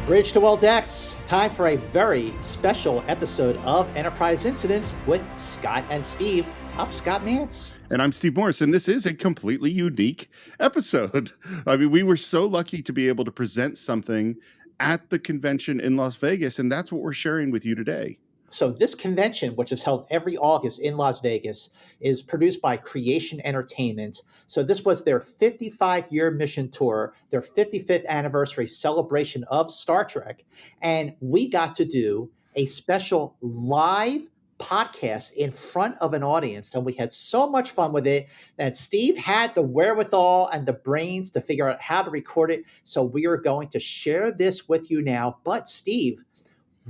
Bridge to all decks. Time for a very special episode of Enterprise Incidents with Scott and Steve. I'm Scott Mantz. And I'm Steve Morris, and this is a completely unique episode. I mean, we were so lucky to be able to present something at the convention in Las Vegas, and that's what we're sharing with you today. So this convention, which is held every August in Las Vegas, is produced by Creation Entertainment. So this was their 55-year mission tour, their 55th anniversary celebration of Star Trek. And we got to do a special live podcast in front of an audience. And we had so much fun with it that Steve had the wherewithal and the brains to figure out how to record it. So we are going to share this with you now. But Steve,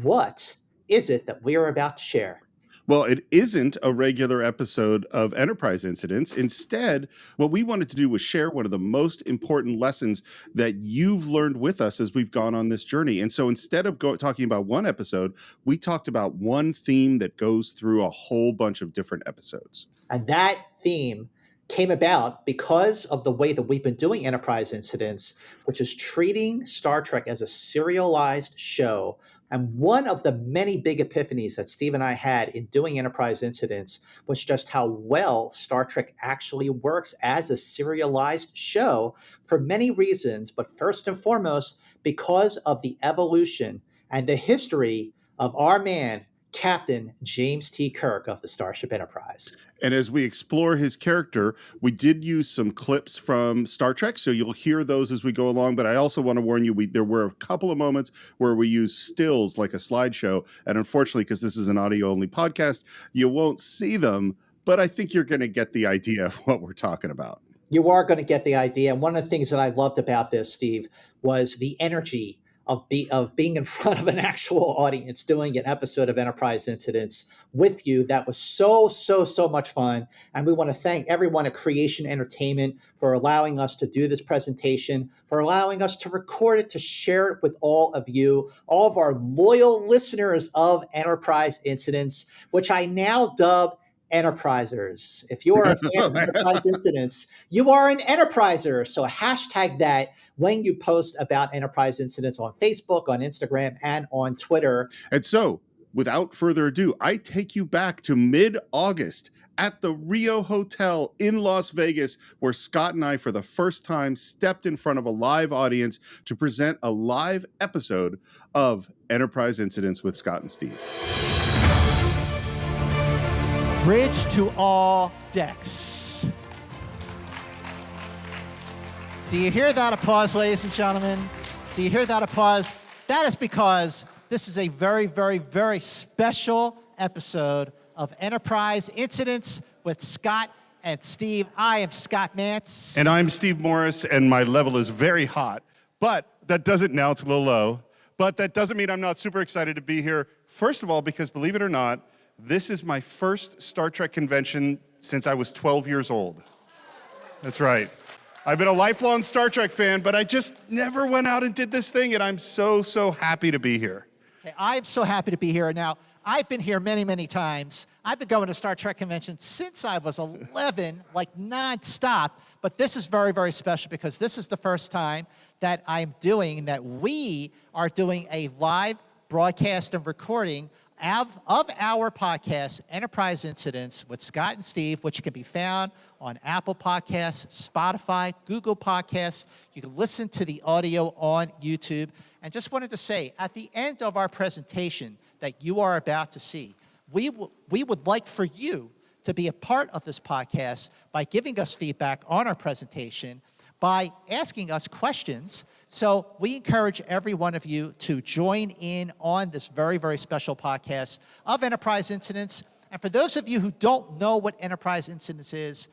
what is it that we are about to share? Well, it isn't a regular episode of Enterprise Incidents. Instead, what we wanted to do was share one of the most important lessons that you've learned with us as we've gone on this journey. And so instead of talking about one episode, we talked about one theme that goes through a whole bunch of different episodes. And that theme came about because of the way that we've been doing Enterprise Incidents, which is treating Star Trek as a serialized show. And one of the many big epiphanies that Steve and I had in doing Enterprise Incidents was just how well Star Trek actually works as a serialized show for many reasons, but first and foremost, because of the evolution and the history of our man, Captain James T. Kirk of the Starship Enterprise. And as we explore his character, we did use some clips from Star Trek, so you'll hear those as we go along. But I also want to warn you, there were a couple of moments where we used stills like a slideshow. And unfortunately, because this is an audio-only podcast, you won't see them. But I think you're going to get the idea of what we're talking about. You are going to get the idea. And one of the things that I loved about this, Steve, was the energy of being in front of an actual audience, doing an episode of Enterprise Incidents with you. That was so much fun. And we want to thank everyone at Creation Entertainment for allowing us to do this presentation, for allowing us to record it, to share it with all of you, all of our loyal listeners of Enterprise Incidents, which I now dub Enterprisers. If you are a fan of Enterprise Incidents, you are an Enterpriser. So hashtag that when you post about Enterprise Incidents on Facebook, on Instagram, and on Twitter. And so, without further ado, I take you back to mid-August at the Rio Hotel in Las Vegas, where Scott and I, for the first time, stepped in front of a live audience to present a live episode of Enterprise Incidents with Scott and Steve. Bridge to all decks. Do you hear that applause, ladies and gentlemen? Do you hear that applause? That is because this is a very, very, very special episode of Enterprise Incidents with Scott and Steve. I am Scott Mantz. And I'm Steve Morris, and my level is very hot. But that doesn't, now it's a little low, but that doesn't mean I'm not super excited to be here. First of all, because believe it or not, this is my first Star Trek convention since I was 12 years old. That's right. I've been a lifelong Star Trek fan, but I just never went out and did this thing, and I'm so happy to be here. Okay, I'm so happy to be here. Now, I've been here many times. I've been going to Star Trek conventions since I was 11, like nonstop. But this is very, very special because this is the first time that we are doing a live broadcast and recording of our podcast, Enterprise Incidents with Scott and Steve, which can be found on Apple Podcasts, Spotify, Google Podcasts. You can listen to the audio on YouTube. And just wanted to say, at the end of our presentation that you are about to see, we would like for you to be a part of this podcast by giving us feedback on our presentation, by asking us questions. So we encourage every one of you to join in on this very, very special podcast of Enterprise Incidents. And for those of you who don't know what Enterprise Incidents is,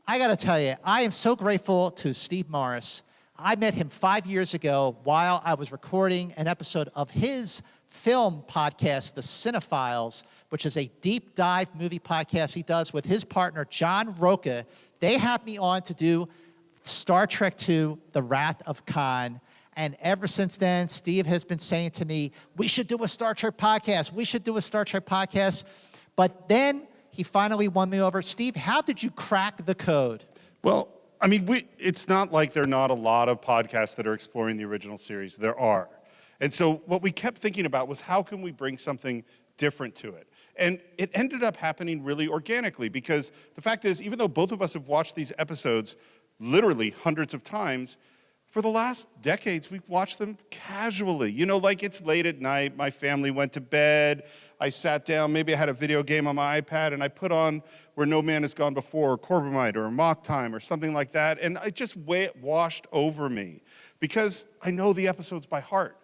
I got to tell you, I am so grateful to Steve Morris. I met him 5 years ago while I was recording an episode of his film podcast, The Cinephiles, which is a deep dive movie podcast he does with his partner, John Roca. They had me on to do Star Trek II, The Wrath of Khan. And ever since then, Steve has been saying to me, we should do a Star Trek podcast. We should do a Star Trek podcast. But then he finally won me over. Steve, how did you crack the code? Well, I mean, it's not like there are not a lot of podcasts that are exploring the original series. There are. And so what we kept thinking about was how can we bring something different to it? And it ended up happening really organically because the fact is, even though both of us have watched these episodes literally hundreds of times, for the last decades, we've watched them casually. You know, like it's late at night, my family went to bed, I sat down, maybe I had a video game on my iPad, and I put on Where No Man Has Gone Before, or Corbomite, or Mock Time, or something like that, and it just washed over me because I know the episodes by heart.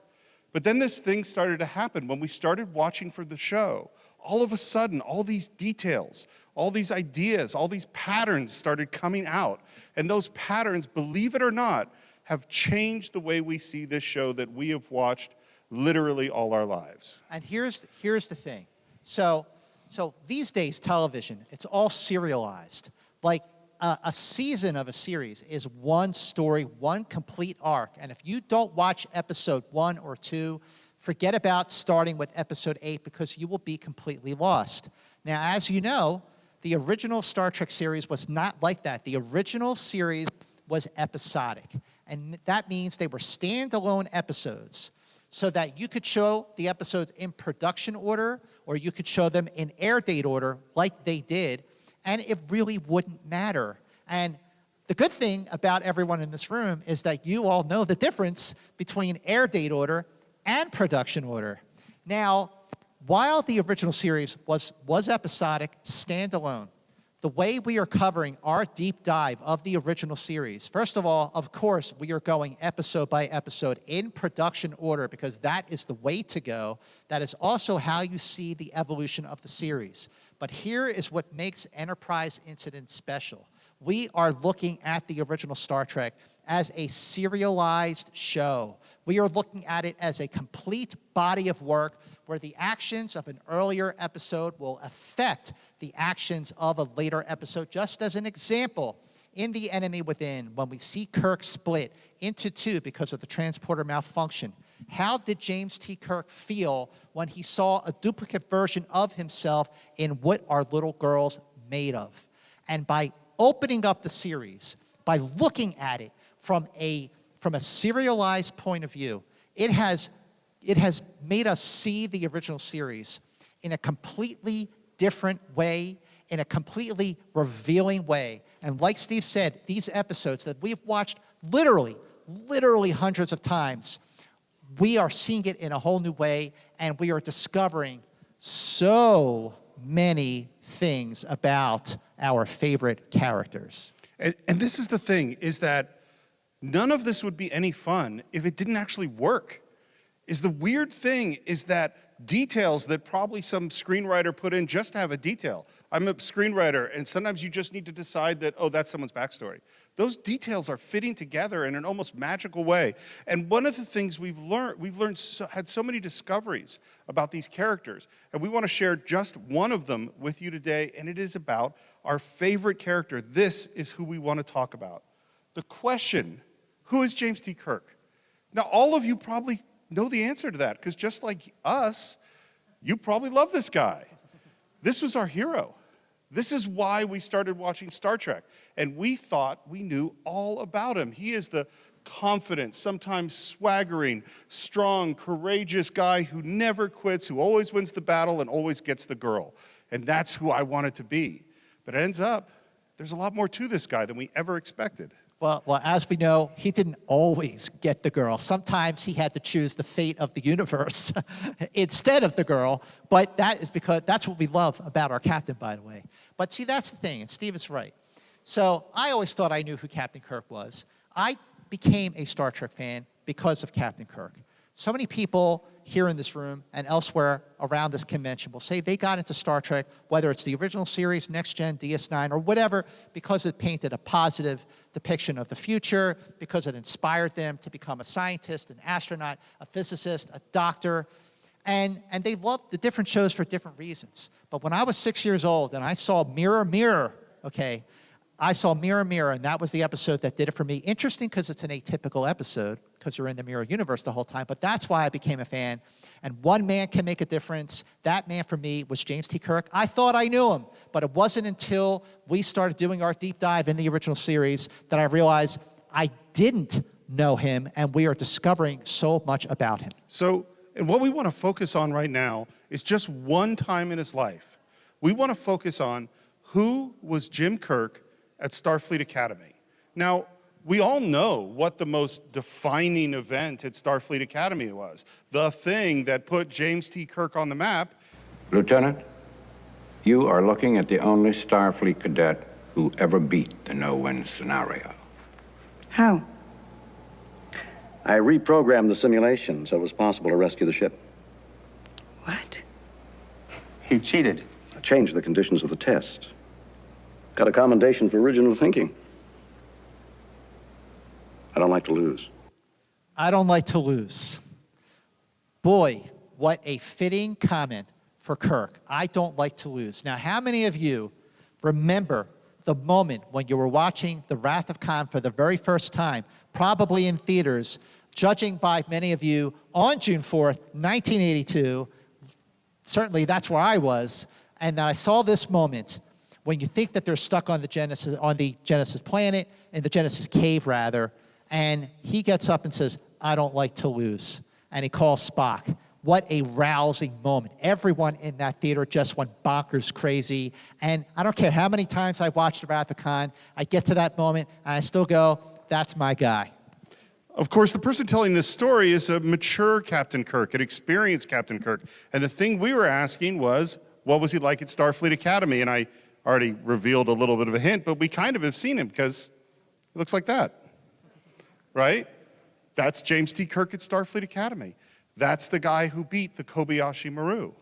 But then this thing started to happen when we started watching for the show. All of a sudden, all these details, all these ideas, all these patterns started coming out. And those patterns, believe it or not, have changed the way we see this show that we have watched literally all our lives. And here's the thing. So these days, television, it's all serialized. Like a season of a series is one story, one complete arc. And if you don't watch episode 1 or 2, forget about starting with episode 8 because you will be completely lost. Now, as you know, the original Star Trek series was not like that. The original series was episodic. And that means they were standalone episodes so that you could show the episodes in production order or you could show them in air date order like they did, and it really wouldn't matter. And the good thing about everyone in this room is that you all know the difference between air date order and production order. Now, while the original series was episodic, standalone, the way we are covering our deep dive of the original series, first of all, of course, we are going episode by episode in production order because that is the way to go. That is also how you see the evolution of the series. But here is what makes Enterprise Incident special. We are looking at the original Star Trek as a serialized show. We are looking at it as a complete body of work where the actions of an earlier episode will affect the actions of a later episode. Just as an example, in The Enemy Within, when we see Kirk split into two because of the transporter malfunction, how did James T. Kirk feel when he saw a duplicate version of himself in What Are Little Girls Made Of? And by opening up the series, by looking at it from a serialized point of view, it has made us see the original series in a completely different way, in a completely revealing way. And like Steve said, these episodes that we've watched literally hundreds of times, we are seeing it in a whole new way, and we are discovering so many things about our favorite characters. And this is the thing, is that none of this would be any fun if it didn't actually work. Is the weird thing is that details that probably some screenwriter put in just to have a detail. I'm a screenwriter, and sometimes you just need to decide that, oh, that's someone's backstory. Those details are fitting together in an almost magical way. And one of the things we've had so many discoveries about these characters, and we want to share just one of them with you today, and it is about our favorite character. This is who we want to talk about. The question, who is James T. Kirk? Now, all of you probably know the answer to that, because just like us, you probably love this guy. This was our hero. This is why we started watching Star Trek, and we thought we knew all about him. He is the confident, sometimes swaggering, strong, courageous guy who never quits, who always wins the battle and always gets the girl. And that's who I wanted to be. But it ends up, there's a lot more to this guy than we ever expected. Well, as we know, he didn't always get the girl. Sometimes he had to choose the fate of the universe instead of the girl. But that is because that's what we love about our captain, by the way. But see, that's the thing, and Steve is right. So I always thought I knew who Captain Kirk was. I became a Star Trek fan because of Captain Kirk. So many people here in this room and elsewhere around this convention will say they got into Star Trek, whether it's the original series, Next Gen, DS9, or whatever, because it painted a positive depiction of the future, because it inspired them to become a scientist, an astronaut, a physicist, a doctor. And they loved the different shows for different reasons. But when I was 6 years old and I saw Mirror, Mirror, okay, I saw Mirror, Mirror, and that was the episode that did it for me. Interesting because it's an atypical episode, because you're in the mirror universe the whole time, but that's why I became a fan. And one man can make a difference. That man for me was James T. Kirk. I thought I knew him, but it wasn't until we started doing our deep dive in the original series that I realized I didn't know him, and we are discovering so much about him. So, and what we want to focus on right now is just one time in his life. We want to focus on who was Jim Kirk at Starfleet Academy. Now, we all know what the most defining event at Starfleet Academy was. The thing that put James T. Kirk on the map. Lieutenant, you are looking at the only Starfleet cadet who ever beat the no-win scenario. How? I reprogrammed the simulation so it was possible to rescue the ship. What? He cheated. I changed the conditions of the test. Got a commendation for original thinking. I don't like to lose. I don't like to lose. Boy, what a fitting comment for Kirk. I don't like to lose. Now, how many of you remember the moment when you were watching The Wrath of Khan for the very first time, probably in theaters, judging by many of you on June 4th, 1982, certainly that's where I was, and then I saw this moment when you think that they're stuck on the Genesis planet, in the Genesis cave rather, and he gets up and says, I don't like to lose, and he calls Spock. What a rousing moment. Everyone in that theater just went bonkers crazy. And I don't care how many times I've watched The Wrath of Khan, I get to that moment and I still go, that's my guy. Of course, the person telling this story is a mature Captain Kirk, an experienced Captain Kirk. And the thing we were asking was, what was he like at Starfleet Academy? And I already revealed a little bit of a hint, but we kind of have seen him because he looks like that, right? That's James T. Kirk at Starfleet Academy. That's the guy who beat the Kobayashi Maru.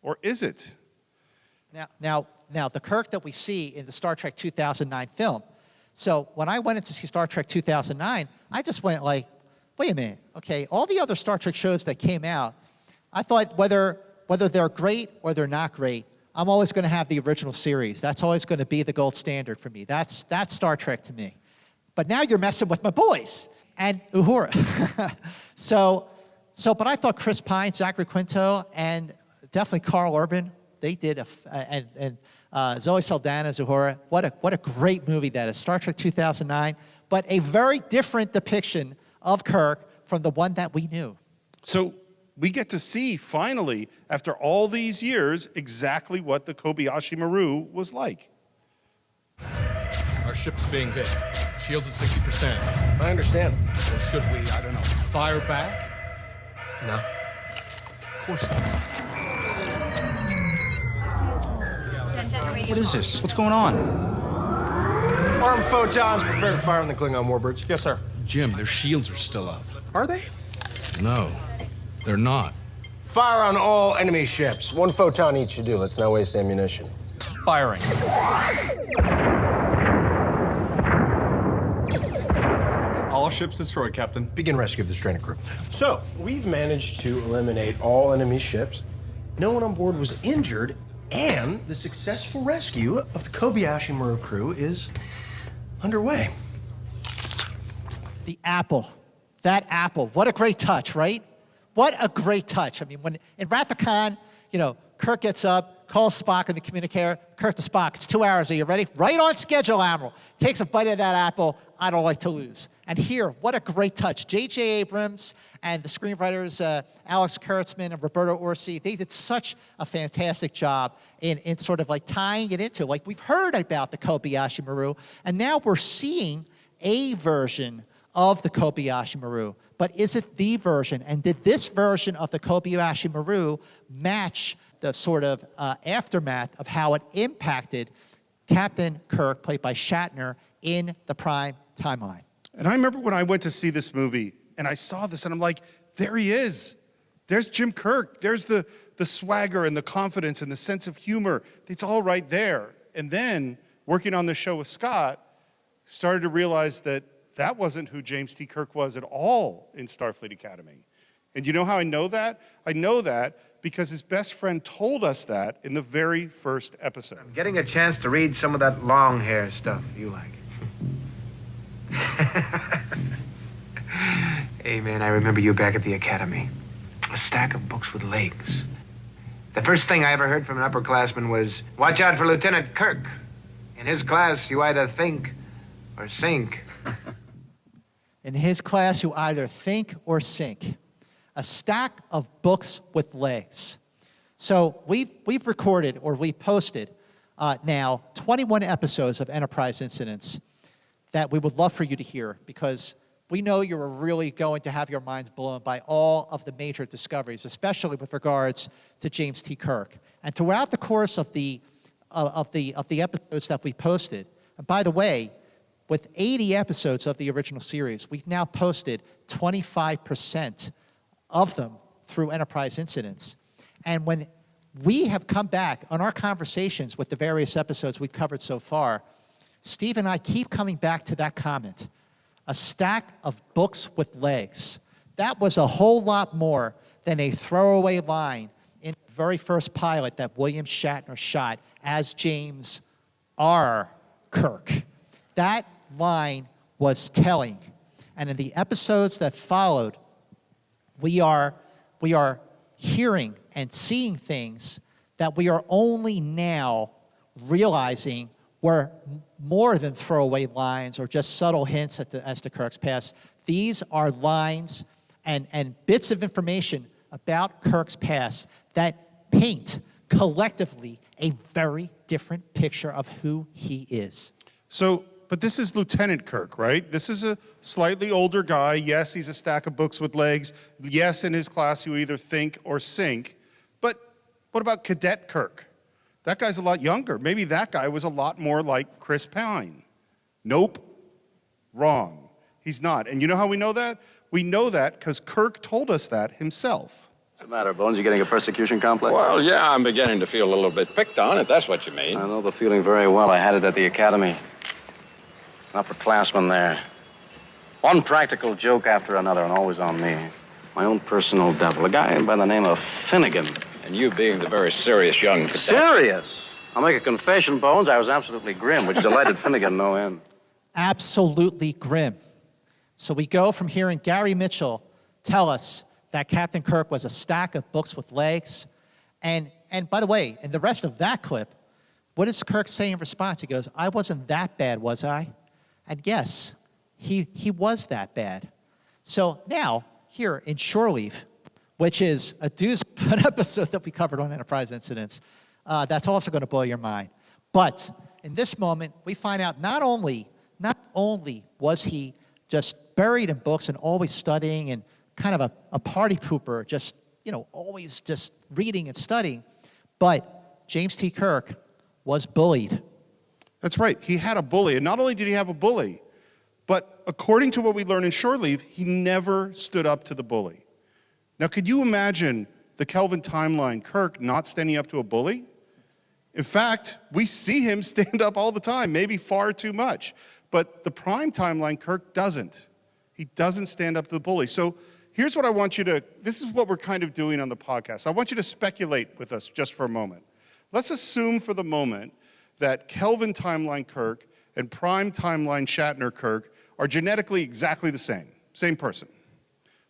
Or is it? Now, the Kirk that we see in the Star Trek 2009 film. So when I went in to see Star Trek 2009, I just went like, wait a minute, okay, all the other Star Trek shows that came out, I thought whether they're great or they're not great, I'm always going to have the original series. That's always going to be the gold standard for me. That's Star Trek to me. But now you're messing with my boys and Uhura. But I thought Chris Pine, Zachary Quinto, and definitely Carl Urban, they did, and Zoe Saldana's Uhura. What a great movie that is, Star Trek 2009, but a very different depiction of Kirk from the one that we knew. So we get to see, finally, after all these years, exactly what the Kobayashi Maru was like. Our ship's being hit. Shields at 60%. I understand. Or should we, I don't know, fire back? No. Of course not. What is this? What's going on? Armed photons, prepare to fire on the Klingon warbirds. Yes, sir. Jim, their shields are still up. Are they? No, they're not. Fire on all enemy ships. One photon each should do. Let's not waste ammunition. Firing. All ships destroyed, Captain. Begin rescue of the stranded crew. So, we've managed to eliminate all enemy ships. No one on board was injured, and the successful rescue of the Kobayashi Maru crew is underway. The apple. That apple. What a great touch, right? What a great touch. I mean, when in Wrath of Khan, Kirk gets up, calls Spock in the communicator. Kirk to Spock, it's 2 hours. Are you ready? Right on schedule, Admiral. Takes a bite of that apple. I don't like to lose. And here, what a great touch. J.J. Abrams and the screenwriters, Alex Kurtzman and Roberto Orsi, they did such a fantastic job in sort of like tying it into, like we've heard about the Kobayashi Maru, and now we're seeing a version of the Kobayashi Maru. But is it the version? And did this version of the Kobayashi Maru match the sort of aftermath of how it impacted Captain Kirk, played by Shatner, in the Prime timeline? And I remember when I went to see this movie, and I saw this, and I'm like, there he is. There's Jim Kirk. There's the swagger and the confidence and the sense of humor. It's all right there. And then, working on the show with Scott, started to realize that that wasn't who James T. Kirk was at all in Starfleet Academy. And you know how I know that? I know that because his best friend told us that in the very first episode. I'm getting a chance to read some of that long hair stuff you like. Hey, man, I remember you back at the academy. A stack of books with legs. The first thing I ever heard from an upperclassman was, watch out for Lieutenant Kirk. In his class, you either think or sink. In his class, you either think or sink. A stack of books with legs. So we've recorded, or we've posted now 21 episodes of Enterprise Incidents that we would love for you to hear, because we know you're really going to have your minds blown by all of the major discoveries, especially with regards to James T. Kirk. And throughout the course of the episodes that we posted, and by the way, with 80 episodes of the original series, we've now posted 25% of them through Enterprise Incidents. And when we have come back on our conversations with the various episodes we've covered so far, Steve and I keep coming back to that comment. A stack of books with legs. That was a whole lot more than a throwaway line in the very first pilot that William Shatner shot as James R. Kirk. That line was telling. And in the episodes that followed, we are hearing and seeing things that we are only now realizing were more than throwaway lines or just subtle hints as to Kirk's past. These are lines and bits of information about Kirk's past that paint collectively a very different picture of who he is. So, but this is Lieutenant Kirk, right? This is a slightly older guy. Yes, he's a stack of books with legs. Yes, in his class you either think or sink. But what about Cadet Kirk? That guy's a lot younger. Maybe that guy was a lot more like Chris Pine. Nope. Wrong. He's not. And you know how we know that? We know that because Kirk told us that himself. What's the matter, Bones? You getting a persecution complex? Well, yeah, I'm beginning to feel a little bit picked on, if that's what you mean. I know the feeling very well. I had it at the academy. An upperclassman there. One practical joke after another, and always on me. My own personal devil, a guy by the name of Finnegan. And you being the very serious young cadet. Serious? I'll make a confession, Bones. I was absolutely grim, which delighted Finnegan no end. Absolutely grim. So we go from hearing Gary Mitchell tell us that Captain Kirk was a stack of books with legs. And by the way, in the rest of that clip, what does Kirk say in response? He goes, I wasn't that bad, was I? And yes, he was that bad. So now, here in Shore Leave, which is a doozy of an episode that we covered on Enterprise Incidents, that's also going to blow your mind. But in this moment, we find out not only was he just buried in books and always studying and kind of a party pooper, just, always just reading and studying, but James T. Kirk was bullied. That's right. He had a bully. And not only did he have a bully, but according to what we learn in Shore Leave, he never stood up to the bully. Now, could you imagine the Kelvin timeline, Kirk not standing up to a bully? In fact, we see him stand up all the time, maybe far too much. But the Prime timeline, Kirk doesn't. He doesn't stand up to the bully. So here's what I want you to, this is what we're kind of doing on the podcast. I want you to speculate with us just for a moment. Let's assume for the moment that Kelvin timeline Kirk and Prime timeline Shatner Kirk are genetically exactly the same person.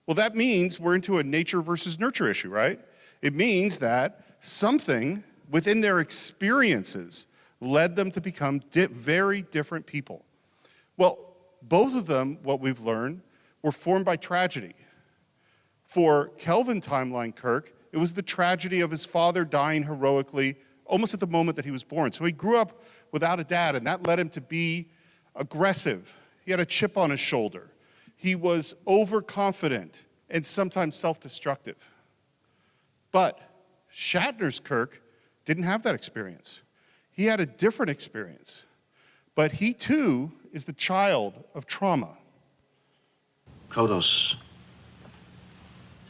Well, that means we're into a nature versus nurture issue, right? It means that something within their experiences led them to become very different people. Well, both of them, what we've learned, were formed by tragedy. For Kelvin timeline Kirk, it was the tragedy of his father dying heroically almost at the moment that he was born. So he grew up without a dad, and that led him to be aggressive. He had a chip on his shoulder. He was overconfident and sometimes self-destructive. But Shatner's Kirk didn't have that experience. He had a different experience. But he too is the child of trauma. Kodos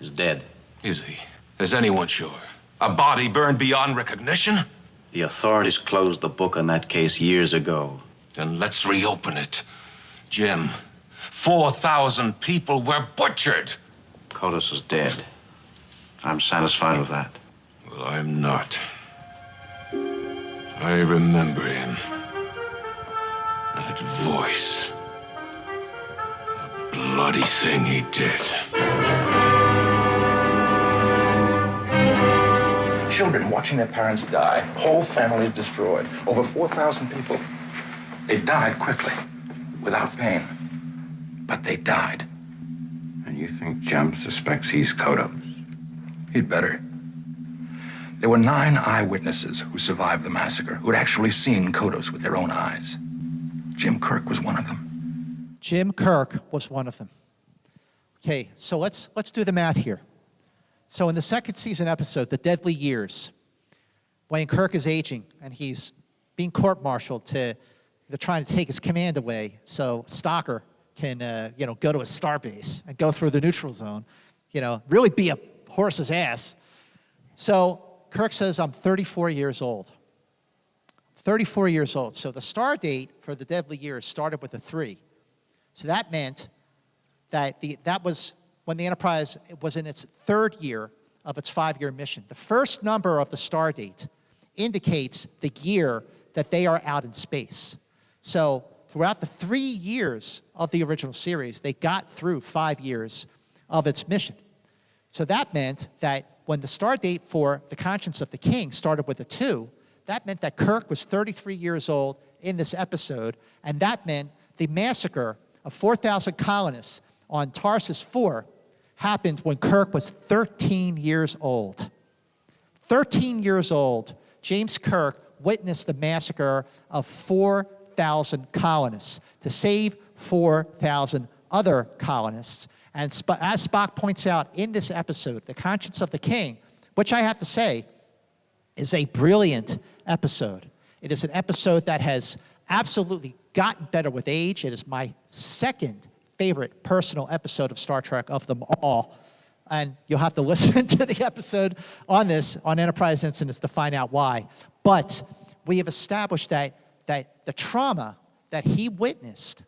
is dead. Is he? Is anyone sure? A body burned beyond recognition? The authorities closed the book on that case years ago. Then let's reopen it. Jim, 4,000 people were butchered. Kodos is dead. I'm satisfied with that. Well, I'm not. I remember him. That voice. The bloody thing he did. Children watching their parents die. Whole families destroyed. Over 4,000 people. They died quickly, without pain. But they they died. And you think Jem suspects he's Kodos? He'd better. There were 9 eyewitnesses who survived the massacre, who had actually seen Kodos with their own eyes. Jim Kirk was one of them. Jim Kirk was one of them. Okay, so let's do the math here. So in the second season episode, The Deadly Years, when Kirk is aging and he's being court-martialed they're trying to take his command away so Stalker can, go to a starbase and go through the neutral zone, really be a horse's ass. So Kirk says, I'm 34 years old. 34 years old. So the star date for The Deadly Years started with a 3. So that meant that that was when the Enterprise was in its 3rd year of its 5-year mission. The first number of the star date indicates the year that they are out in space. So throughout the 3 years of the original series, they got through 5 years of its mission. So that meant that when the star date for The Conscience of the King started with a 2, that meant that Kirk was 33 years old in this episode, and that meant the massacre of 4,000 colonists on Tarsus 4 happened when Kirk was 13 years old. 13 years old, James Kirk witnessed the massacre of 4,000 colonists to save 4,000 other colonists. And as Spock points out in this episode, The Conscience of the King, which I have to say is a brilliant episode. It is an episode that has absolutely gotten better with age. It is my second favorite personal episode of Star Trek of them all. And you'll have to listen to the episode on Enterprise Incidents to find out why. But we have established that the trauma that he witnessed,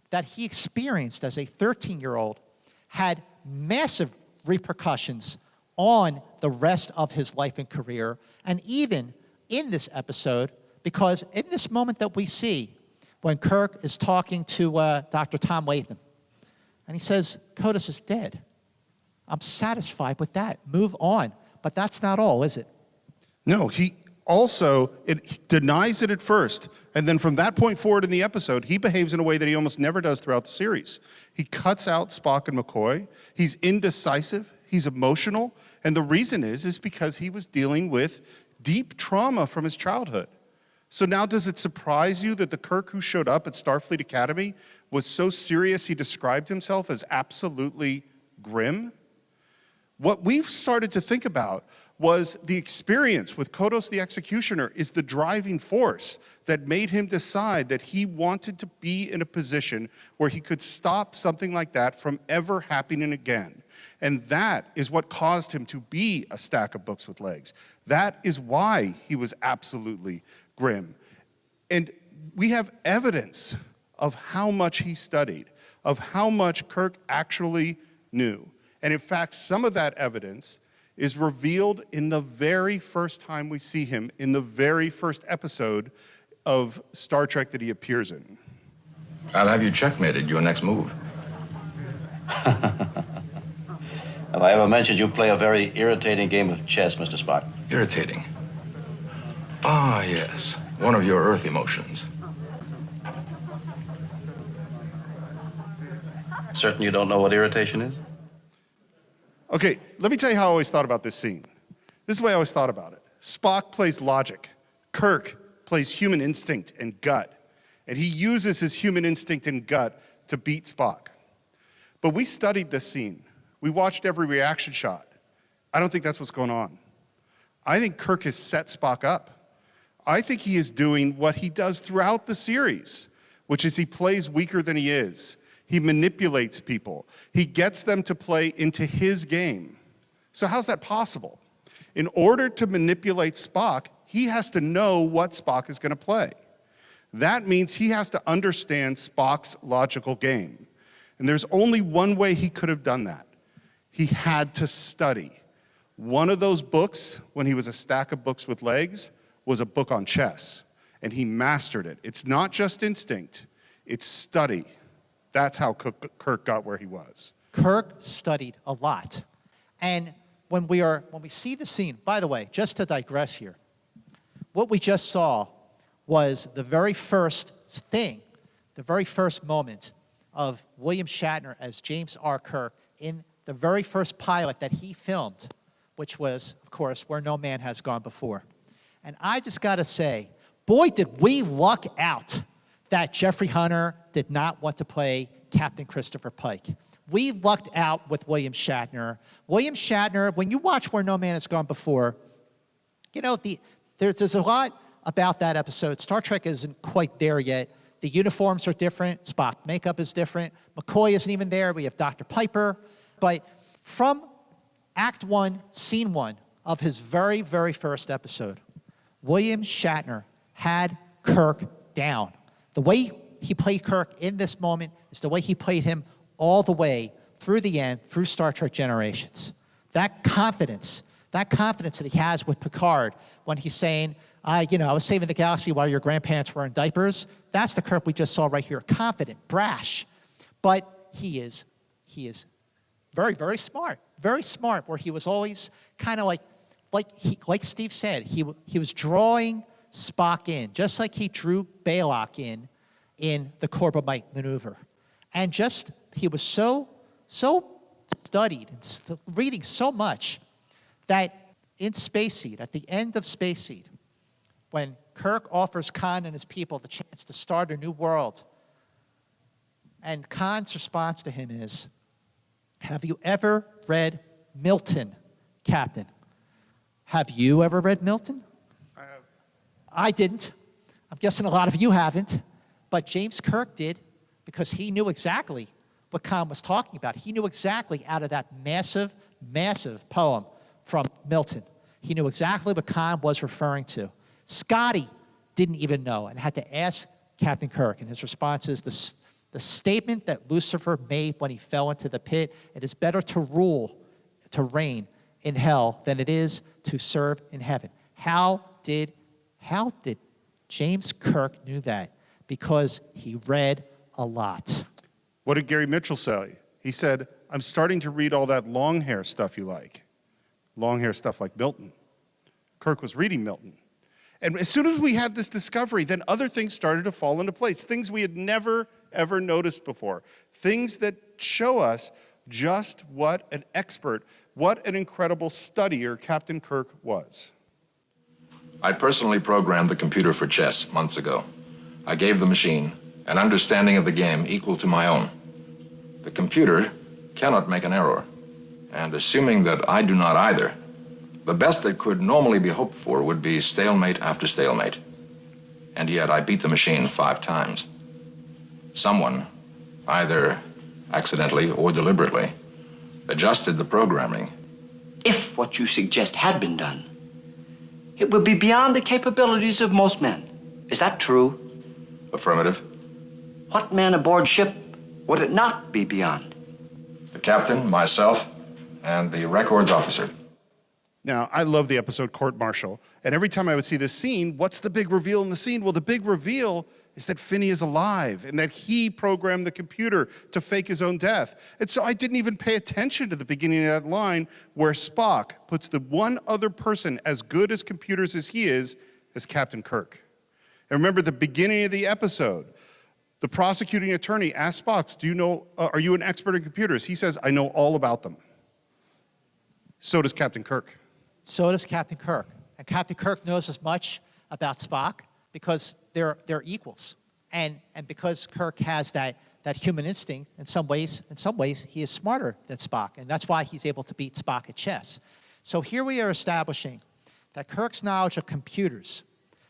that he experienced as a 13-year-old, had massive repercussions on the rest of his life and career, and even in this episode, because in this moment that we see, when Kirk is talking to Dr. Tom Latham, and he says, Kodos is dead. I'm satisfied with that. Move on. But that's not all, is it? No, he denies it at first, and then from that point forward in the episode, he behaves in a way that he almost never does throughout the series. He cuts out Spock and McCoy. He's indecisive. He's emotional. And the reason is because he was dealing with deep trauma from his childhood. So now does it surprise you that the Kirk who showed up at Starfleet Academy was so serious he described himself as absolutely grim? What we've started to think about was the experience with Kodos the Executioner is the driving force that made him decide that he wanted to be in a position where he could stop something like that from ever happening again. And that is what caused him to be a stack of books with legs. That is why he was absolutely grim. And we have evidence of how much he studied, of how much Kirk actually knew. And in fact, some of that evidence is revealed in the very first time we see him, in the very first episode of Star Trek that he appears in. I'll have you checkmated your next move. Have I ever mentioned you play a very irritating game of chess, Mr. Spock? Irritating? Ah, yes. One of your Earth emotions. Certain you don't know what irritation is? Okay, let me tell you how I always thought about this scene. This is the way I always thought about it. Spock plays logic. Kirk plays human instinct and gut. And he uses his human instinct and gut to beat Spock. But we studied this scene. We watched every reaction shot. I don't think that's what's going on. I think Kirk has set Spock up. I think he is doing what he does throughout the series, which is he plays weaker than he is. He manipulates people. He gets them to play into his game. So how's that possible? In order to manipulate Spock, he has to know what Spock is going to play. That means he has to understand Spock's logical game. And there's only one way he could have done that. He had to study. One of those books, when he was a stack of books with legs, was a book on chess. And he mastered it. It's not just instinct, it's study. That's how Kirk got where he was. Kirk studied a lot. And when we see the scene, by the way, just to digress here, what we just saw was the very first thing, the very first moment of William Shatner as James R. Kirk in the very first pilot that he filmed, which was, of course, Where No Man Has Gone Before. And I just got to say, boy, did we luck out that Jeffrey Hunter did not want to play Captain Christopher Pike. We lucked out with William Shatner. William Shatner, when you watch Where No Man Has Gone Before, you know, there's a lot about that episode. Star Trek isn't quite there yet. The uniforms are different. Spock's makeup is different. McCoy isn't even there. We have Dr. Piper. But from Act 1, Scene 1 of his very, very first episode, William Shatner had Kirk down. The way he played Kirk in this moment is the way he played him all the way through the end, through Star Trek Generations. That confidence that he has with Picard when he's saying, I was saving the galaxy while your grandparents were in diapers. That's the Kirk we just saw right here. Confident, brash. But he is very, very smart. Very smart, where he was always kind of like Steve said, he was drawing Spock in, just like he drew Baylock in the Corbomite maneuver. And just, he was so studied and reading so much that in Space Seed, at the end of Space Seed, when Kirk offers Khan and his people the chance to start a new world, and Khan's response to him is, have you ever read Milton, Captain? Have you ever read Milton? I have. I didn't. I'm guessing a lot of you haven't. But James Kirk did, because he knew exactly what Khan was talking about. He knew exactly out of that massive, massive poem from Milton. He knew exactly what Khan was referring to. Scotty didn't even know and had to ask Captain Kirk, and his response is the statement that Lucifer made when he fell into the pit: it is better to rule, to reign in hell than it is to serve in heaven. How did James Kirk knew that? Because he read a lot. What did Gary Mitchell say? He said, I'm starting to read all that long hair stuff you like. Long hair stuff like Milton. Kirk was reading Milton. And as soon as we had this discovery, then other things started to fall into place. Things we had never, ever noticed before. Things that show us just what an expert, what an incredible studier Captain Kirk was. I personally programmed the computer for chess months ago. I gave the machine an understanding of the game equal to my own. The computer cannot make an error. And assuming that I do not either, the best that could normally be hoped for would be stalemate after stalemate. And yet I beat the machine 5 times. Someone, either accidentally or deliberately, adjusted the programming. If what you suggest had been done, it would be beyond the capabilities of most men. Is that true? Affirmative. What man aboard ship would it not be beyond? The captain, myself, and the records officer. Now, I love the episode Court Martial, and every time I would see this scene, what's the big reveal in the scene? Well, the big reveal is that Finney is alive and that he programmed the computer to fake his own death. And so I didn't even pay attention to the beginning of that line where Spock puts the one other person as good as computers as he is as Captain Kirk. And remember the beginning of the episode, the prosecuting attorney asks Spock, are you an expert in computers? He says, I know all about them. So does Captain Kirk. So does Captain Kirk. And Captain Kirk knows as much about Spock because they're equals. And because Kirk has that human instinct, in some ways, he is smarter than Spock. And that's why he's able to beat Spock at chess. So here we are establishing that Kirk's knowledge of computers,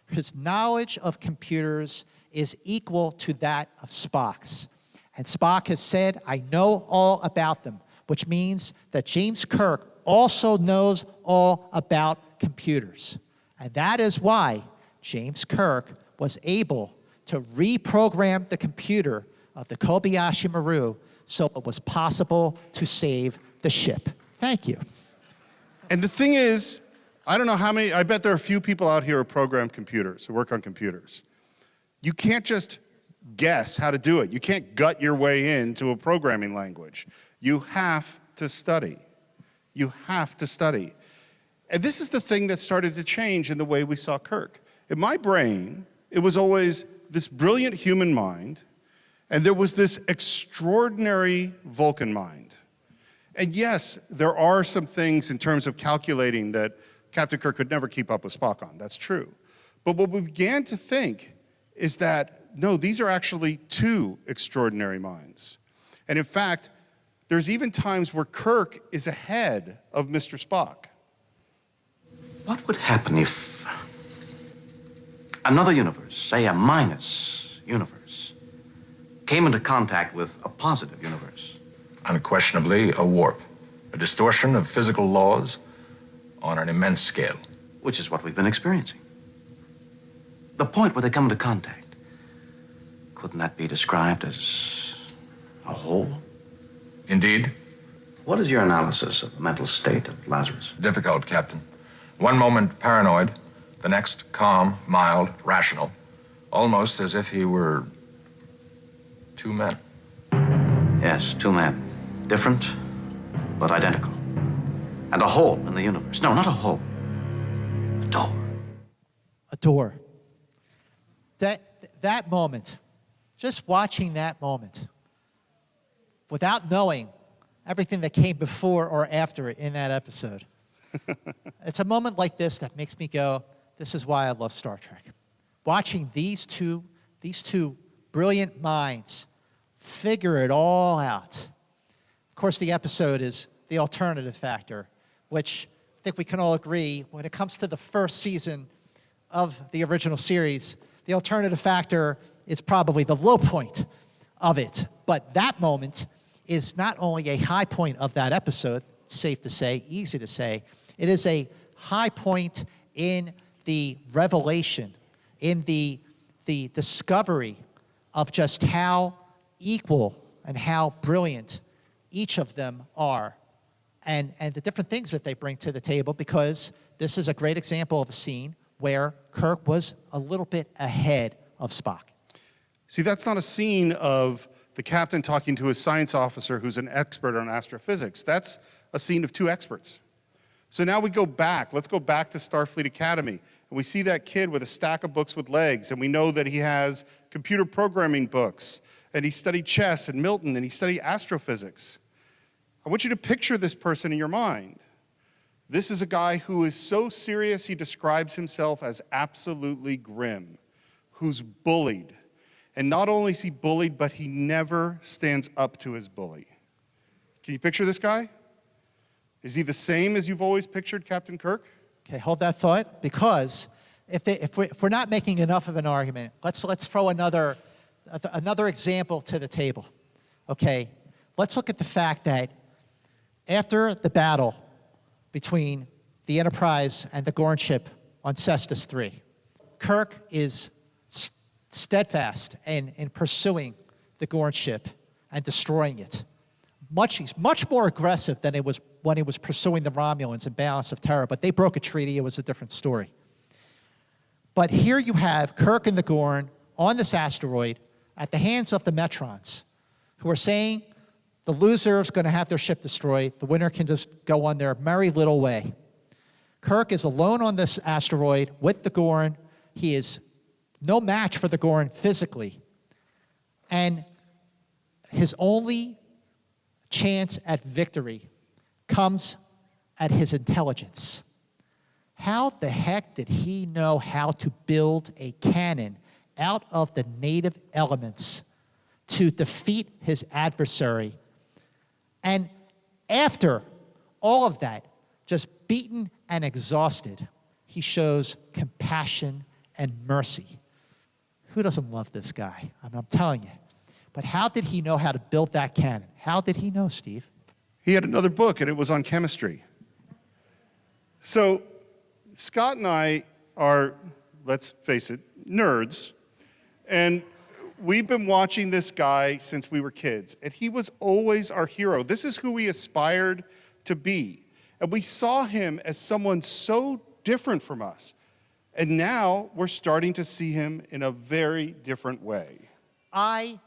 his knowledge of computers is equal to that of Spock's. And Spock has said, I know all about them, which means that James Kirk also knows all about computers. And that is why James Kirk was able to reprogram the computer of the Kobayashi Maru so it was possible to save the ship. Thank you. And the thing is, I don't know how many, I bet there are a few people out here who program computers, who work on computers. You can't just guess how to do it. You can't gut your way into a programming language. You have to study. You have to study. And this is the thing that started to change in the way we saw Kirk. In my brain, it was always this brilliant human mind, And there was this extraordinary Vulcan mind. And yes, there are some things in terms of calculating that Captain Kirk could never keep up with Spock on. That's true. But what we began to think is that, no, these are actually two extraordinary minds. And in fact, there's even times where Kirk is ahead of Mr. Spock. What would happen if another universe, say a minus universe, came into contact with a positive universe? Unquestionably, a warp, a distortion of physical laws on an immense scale. Which is what we've been experiencing. The point where they come into contact, couldn't that be described as a whole? Indeed. What is your analysis of the mental state of Lazarus? Difficult, Captain. One moment paranoid, the next calm, mild, rational, almost as if he were two men. Yes, two men. Different, but identical. And a hole in the universe. No, not a hole. A door. A door. That moment, just watching that moment, without knowing everything that came before or after it in that episode. It's a moment like this that makes me go, this is why I love Star Trek. Watching these two brilliant minds figure it all out. Of course, the episode is the alternative factor, which I think we can all agree when it comes to the first season of the original series, the alternative factor is probably the low point of it. But that moment is not only a high point of that episode, safe to say, easy to say, it is a high point in the revelation, in the discovery of just how equal and how brilliant each of them are, and the different things that they bring to the table, because this is a great example of a scene where Kirk was a little bit ahead of Spock. See, that's not a scene of the captain talking to his science officer who's an expert on astrophysics. That's a scene of two experts. So now we go back. Let's go back to Starfleet Academy. And we see that kid with a stack of books with legs, and we know that he has computer programming books, and he studied chess and Milton, and he studied astrophysics. I want you to picture this person in your mind. This is a guy who is so serious he describes himself as absolutely grim, who's bullied. And not only is he bullied, but he never stands up to his bully. Can you picture this guy? Is he the same as you've always pictured Captain Kirk? Okay, hold that thought, because if we're not making enough of an argument, let's throw another example to the table. Okay, let's look at the fact that after the battle between the Enterprise and the Gorn ship on Cestus 3, Kirk is steadfast in pursuing the Gorn ship and destroying it. He's much more aggressive than it was when he was pursuing the Romulans in Balance of Terror, but they broke a treaty. It was a different story. But here you have Kirk and the Gorn on this asteroid at the hands of the Metrons, who are saying the loser is going to have their ship destroyed. The winner can just go on their merry little way. Kirk is alone on this asteroid with the Gorn. He is no match for the Gorn physically. And his only chance at victory comes at his intelligence. How the heck did he know how to build a cannon out of the native elements to defeat his adversary? And after all of that, just beaten and exhausted, he shows compassion and mercy. Who doesn't love this guy? I'm telling you. But how did he know how to build that cannon? How did he know, Steve? He had another book, and it was on chemistry. So Scott and I are, let's face it, nerds. And we've been watching this guy since we were kids, and he was always our hero. This is who we aspired to be. And we saw him as someone so different from us. And now we're starting to see him in a very different way. I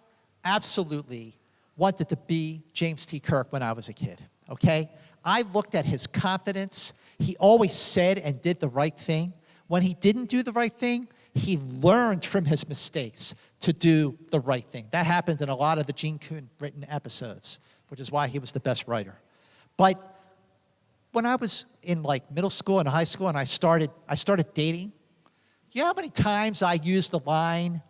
absolutely wanted to be James T. Kirk when I was a kid, okay? I looked at his confidence. He always said and did the right thing. When he didn't do the right thing, he learned from his mistakes to do the right thing. That happened in a lot of the Gene Coon written episodes, which is why he was the best writer. But when I was in like middle school and high school and I started dating, you know how many times I used the line,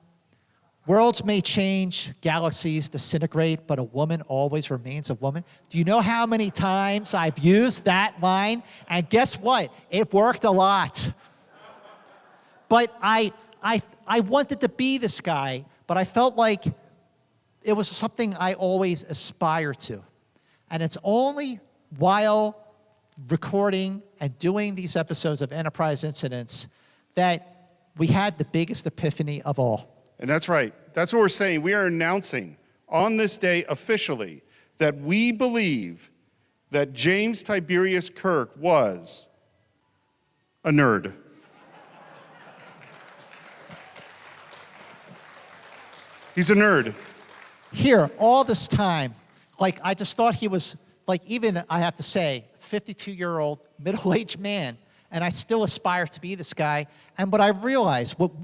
worlds may change, galaxies disintegrate, but a woman always remains a woman? Do you know how many times I've used that line? And guess what? It worked a lot. But I wanted to be this guy, but I felt like it was something I always aspire to. And it's only while recording and doing these episodes of Enterprise Incidents that we had the biggest epiphany of all. And that's right. That's what we're saying. We are announcing on this day officially that we believe that James Tiberius Kirk was a nerd. He's a nerd. Here, all this time, like I just thought he was, like even, I have to say, 52-year-old middle-aged man, and I still aspire to be this guy. And what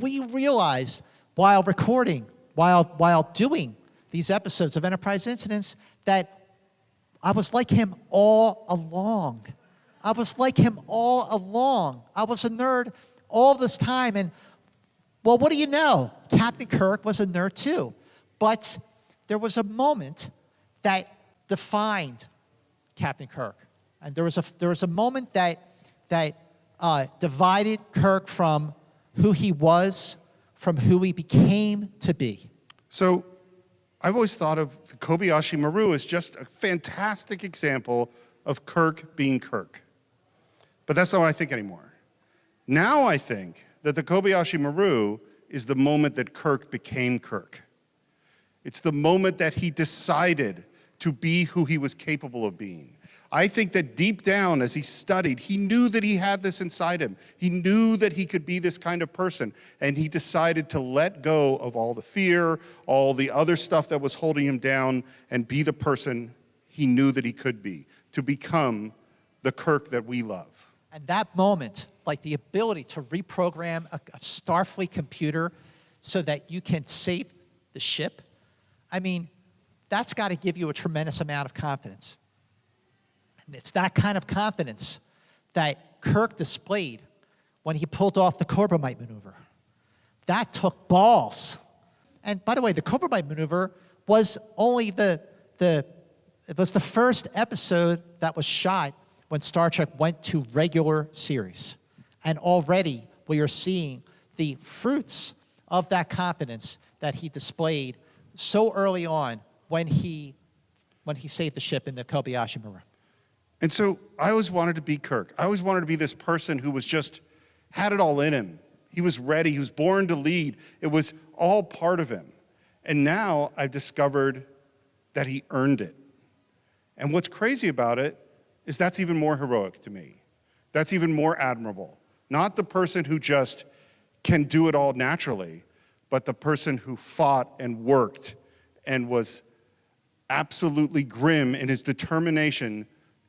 we realized while recording, while doing these episodes of Enterprise Incidents, that I was like him all along. I was like him all along. I was a nerd all this time. And, well, what do you know? Captain Kirk was a nerd too. But there was a moment that defined Captain Kirk. And there was a moment that divided Kirk from who he was, from who he became to be. So I've always thought of the Kobayashi Maru as just a fantastic example of Kirk being Kirk. But that's not what I think anymore. Now I think that the Kobayashi Maru is the moment that Kirk became Kirk. It's the moment that he decided to be who he was capable of being. I think that deep down, as he studied, he knew that he had this inside him. He knew that he could be this kind of person, and he decided to let go of all the fear, all the other stuff that was holding him down, and be the person he knew that he could be, to become the Kirk that we love. And that moment, like the ability to reprogram a Starfleet computer so that you can save the ship, I mean, that's got to give you a tremendous amount of confidence. And it's that kind of confidence that Kirk displayed when he pulled off the Corbomite maneuver. That took balls. And by the way, the Corbomite maneuver was only it was the first episode that was shot when Star Trek went to regular series. And already we are seeing the fruits of that confidence that he displayed so early on when he saved the ship in the Kobayashi Maru. And so I always wanted to be Kirk. I always wanted to be this person who had it all in him. He was ready. He was born to lead. It was all part of him. And now I've discovered that he earned it. And what's crazy about it is that's even more heroic to me. That's even more admirable. Not the person who just can do it all naturally, but the person who fought and worked and was absolutely grim in his determination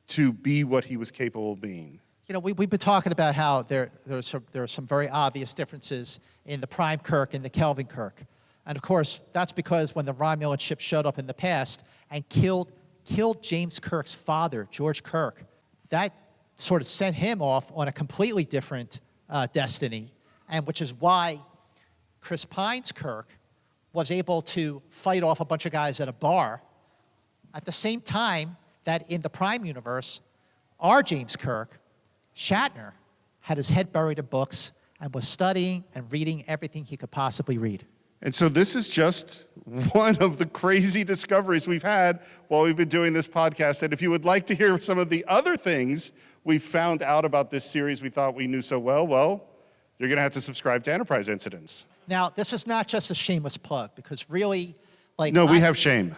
to be what he was capable of being. You know, we've been talking about how there are some very obvious differences in the Prime Kirk and the Kelvin Kirk. And of course, that's because when the Romulan ship showed up in the past and killed James Kirk's father, George Kirk, that sort of sent him off on a completely different destiny, and which is why Chris Pine's Kirk was able to fight off a bunch of guys at a bar at the same time that in the Prime universe, our James Kirk, Shatner, had his head buried in books and was studying and reading everything he could possibly read. And so this is just one of the crazy discoveries we've had while we've been doing this podcast. And if you would like to hear some of the other things we found out about this series we thought we knew so well, you're going to have to subscribe to Enterprise Incidents. Now, this is not just a shameless plug, because really, like... No, we have shame.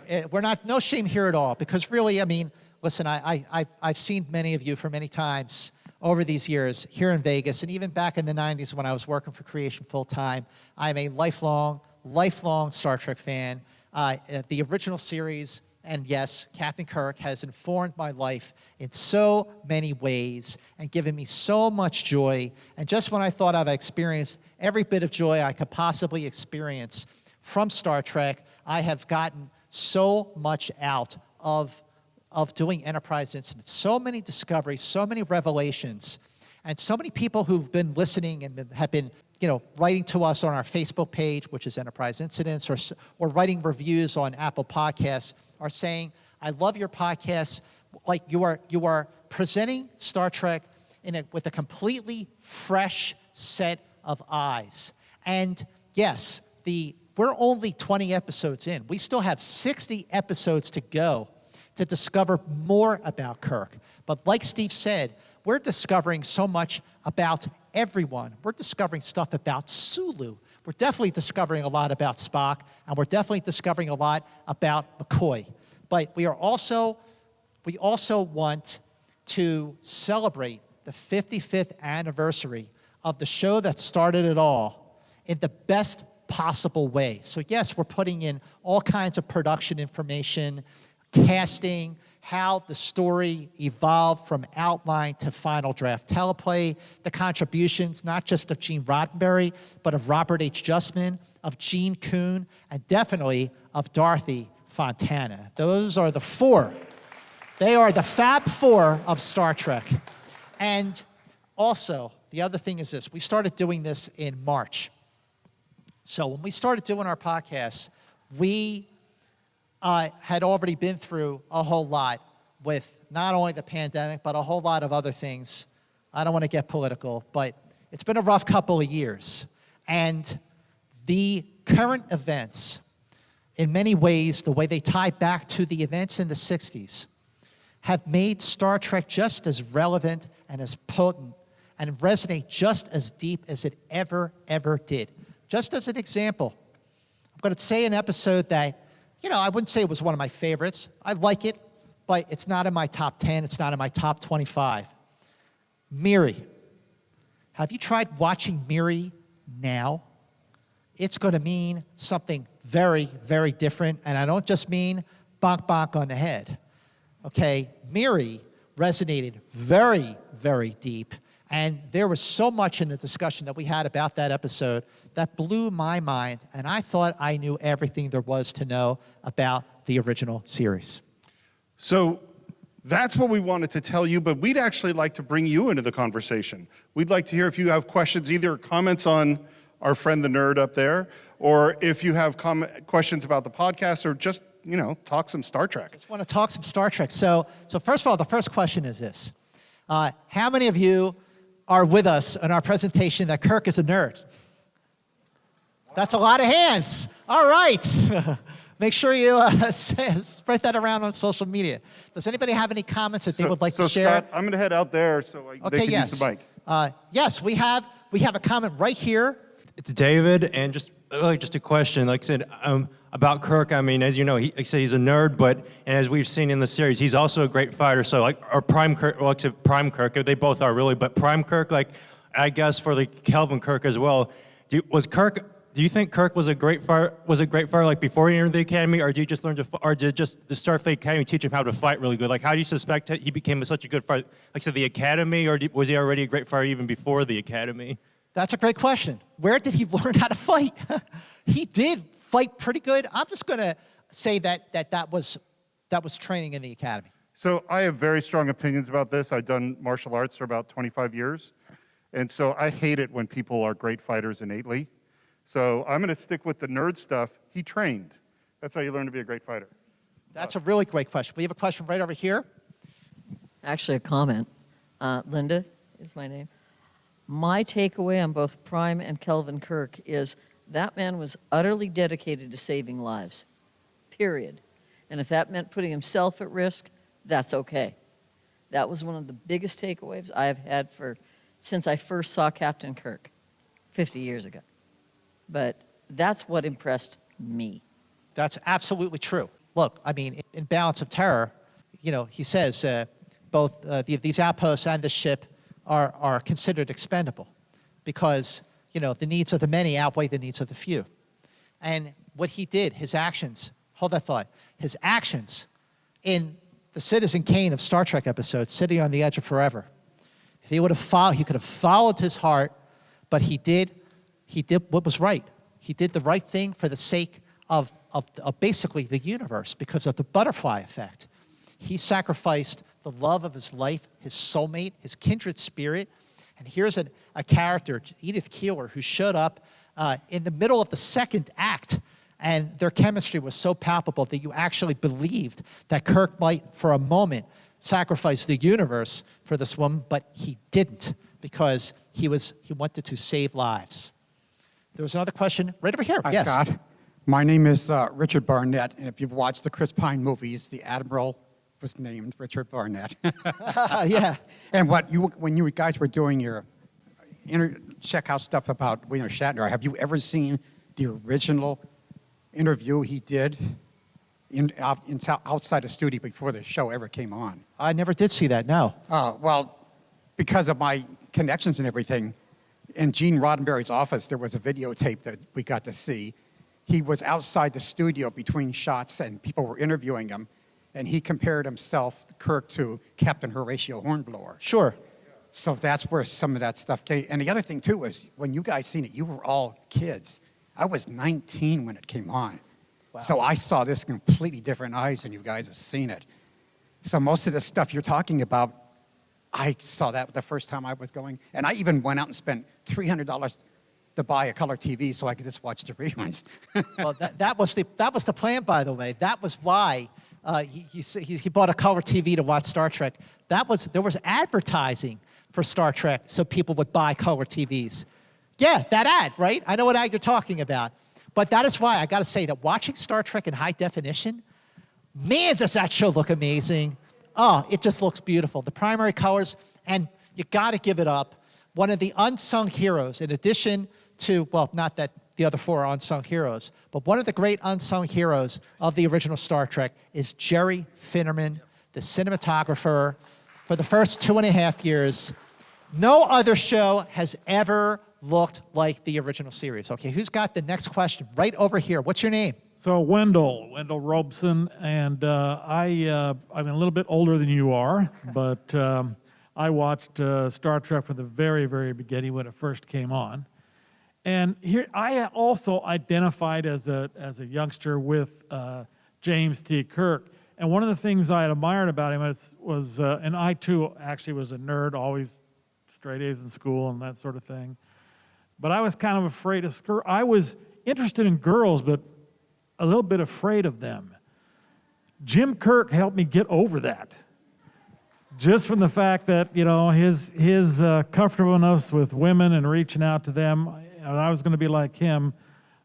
No shame here at all, because really, I mean, listen, I've seen many of you for many times over these years here in Vegas, and even back in the 90s when I was working for Creation full-time. I'm a lifelong Star Trek fan. The original series, and yes, Captain Kirk has informed my life in so many ways and given me so much joy. And just when I thought I've experienced every bit of joy I could possibly experience from Star Trek. I have gotten so much out of doing Enterprise Incidents. So many discoveries, so many revelations, and so many people who've been listening and have been, writing to us on our Facebook page, which is Enterprise Incidents, or writing reviews on Apple Podcasts, are saying, I love your podcast. Like you are presenting Star Trek with a completely fresh set of eyes. And yes, we're only 20 episodes in. We still have 60 episodes to go to discover more about Kirk. But like Steve said, we're discovering so much about everyone. We're discovering stuff about Sulu. We're definitely discovering a lot about Spock, and we're definitely discovering a lot about McCoy. But we also want to celebrate the 55th anniversary of the show that started it all in the best possible way. So yes, we're putting in all kinds of production information, casting, how the story evolved from outline to final draft teleplay, the contributions not just of Gene Roddenberry, but of Robert H. Justman, of Gene Kuhn, and definitely of Dorothy Fontana. Those are the four. They are the Fab Four of Star Trek. And also, the other thing is this. We started doing this in March. So when we started doing our podcast, we had already been through a whole lot with not only the pandemic, but a whole lot of other things. I don't want to get political, but it's been a rough couple of years. And the current events, in many ways, the way they tie back to the events in the 60s, have made Star Trek just as relevant and as potent and resonate just as deep as it ever did. Just as an example, I'm going to say an episode that, I wouldn't say it was one of my favorites. I like it, but it's not in my top 10. It's not in my top 25. Miri. Have you tried watching Miri now? It's going to mean something very, very different, and I don't just mean bonk, bonk on the head. Okay, Miri resonated very, very deep, and there was so much in the discussion that we had about that episode that blew my mind, and I thought I knew everything there was to know about the original series. So that's what we wanted to tell you, but we'd actually like to bring you into the conversation. We'd like to hear if you have questions, either comments on our friend the nerd up there, or if you have questions about the podcast, or just, talk some Star Trek. Just want to talk some Star Trek. So first of all, the first question is this. How many of you are with us in our presentation that Kirk is a nerd? That's a lot of hands. All right. Make sure you spread that around on social media. Does anybody have any comments that they would like to share? Scott, I'm going to head out there so they can use the mic. Yes, we have a comment right here. It's David, and just a question. Like I said, about Kirk. I mean, as you know, like I said, he's a nerd, but as we've seen in the series, he's also a great fighter. So, or Prime Kirk, like I said, Prime Kirk, they both are really, but Prime Kirk, I guess for the Kelvin Kirk as well. Do you think Kirk was a great fighter? Like before he entered the academy, or did you just learn or did just the Starfleet Academy teach him how to fight really good? Like, how do you suspect he became such a good fighter? Like I said, the academy, or was he already a great fighter even before the academy? That's a great question. Where did he learn how to fight? He did fight pretty good. I'm just going to say that was training in the academy. So I have very strong opinions about this. I've done martial arts for about 25 years. And so I hate it when people are great fighters innately. So I'm going to stick with the nerd stuff. He trained. That's how you learn to be a great fighter. That's a really great question. We have a question right over here. Actually, a comment. Linda is my name. My takeaway on both Prime and Kelvin Kirk is that man was utterly dedicated to saving lives, period. And if that meant putting himself at risk, that's okay. That was one of the biggest takeaways I have had since I first saw Captain Kirk 50 years ago. But that's what impressed me. That's absolutely true. Look, I mean, in Balance of Terror, he says both these outposts and the ship are considered expendable because, the needs of the many outweigh the needs of the few. And what he did, his actions, hold that thought, his actions in the Citizen Kane of Star Trek episode, City on the Edge of Forever, if he could have followed his heart, but he did what was right. He did the right thing for the sake of basically the universe because of the butterfly effect. He sacrificed the love of his life, his soulmate, his kindred spirit. And here's a character, Edith Keeler, who showed up in the middle of the second act. And their chemistry was so palpable that you actually believed that Kirk might, for a moment, sacrifice the universe for this woman, but he didn't because he wanted to save lives. There was another question right over here. Hi, yes. Scott. My name is Richard Barnett, and if you've watched the Chris Pine movies, the Admiral was named Richard Barnett. Yeah. And when you guys were doing your check-out stuff about William Shatner, have you ever seen the original interview he did outside the studio before the show ever came on? I never did see that, no. Well, because of my connections and everything, in Gene Roddenberry's office, there was a videotape that we got to see. He was outside the studio between shots, and people were interviewing him, and he compared himself, Kirk, to Captain Horatio Hornblower. Sure. So that's where some of that stuff came. And the other thing, too, was when you guys seen it, you were all kids. I was 19 when it came on. Wow. So I saw this completely different eyes than you guys have seen it. So most of the stuff you're talking about, I saw that the first time I was going. And I even went out and spent $300 to buy a color TV so I could just watch the reruns. Well, that was the plan, by the way. That was why he bought a color TV to watch Star Trek. There was advertising for Star Trek so people would buy color TVs. Yeah, that ad, right? I know what ad you're talking about. But that is why I got to say that watching Star Trek in high definition, man, does that show look amazing. Oh, it just looks beautiful. The primary colors, and you got to give it up. One of the unsung heroes, in addition to, well, not that the other four are unsung heroes, but one of the great unsung heroes of the original Star Trek is Jerry Finnerman, the cinematographer. For the first 2.5 years, no other show has ever looked like the original series. Okay, who's got the next question? Right over here. What's your name? So Wendell Robeson, and I'm a little bit older than you are, but I watched Star Trek from the very, very beginning when it first came on. And here I also identified as a youngster with James T. Kirk. And one of the things I admired about him was and I too actually was a nerd, always straight A's in school and that sort of thing. But I was kind of afraid of I was interested in girls, but a little bit afraid of them. Jim Kirk helped me get over that. Just from the fact that, you know, his comfortableness with women and reaching out to them, I was going to be like him.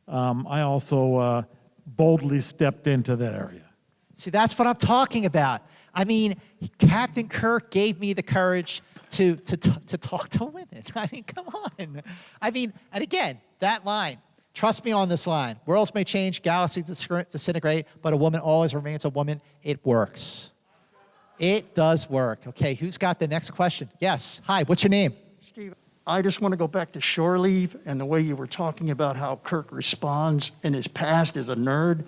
I also boldly stepped into that area. See, that's what I'm talking about. I mean, Captain Kirk gave me the courage to talk to women. I mean, come on. I mean, and again, that line, trust me on this line. Worlds may change, galaxies disintegrate, but a woman always remains a woman. It works. It does work. Okay, who's got the next question? Yes. Hi, what's your name? Steve, I just want to go back to shore leave and the way you were talking about how Kirk responds in his past as a nerd.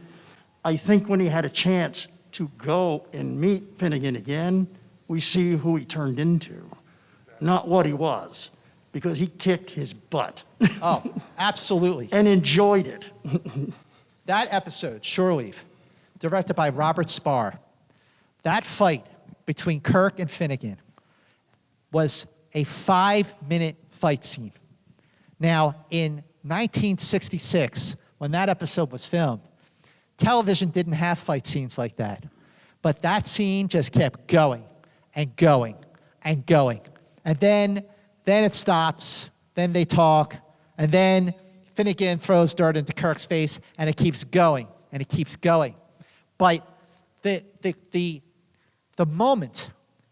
I think when he had a chance to go and meet Finnegan again, we see who he turned into, not what he was, because he kicked his butt. Oh, absolutely. And enjoyed it. That episode, Shore Leave, directed by Robert Spar, that fight between Kirk and Finnegan was a 5-minute fight scene. Now, in 1966, when that episode was filmed, television didn't have fight scenes like that. But that scene just kept going and going and going. And then it stops, then they talk, and then Finnegan throws dirt into Kirk's face, and it keeps going, and it keeps going. But the moment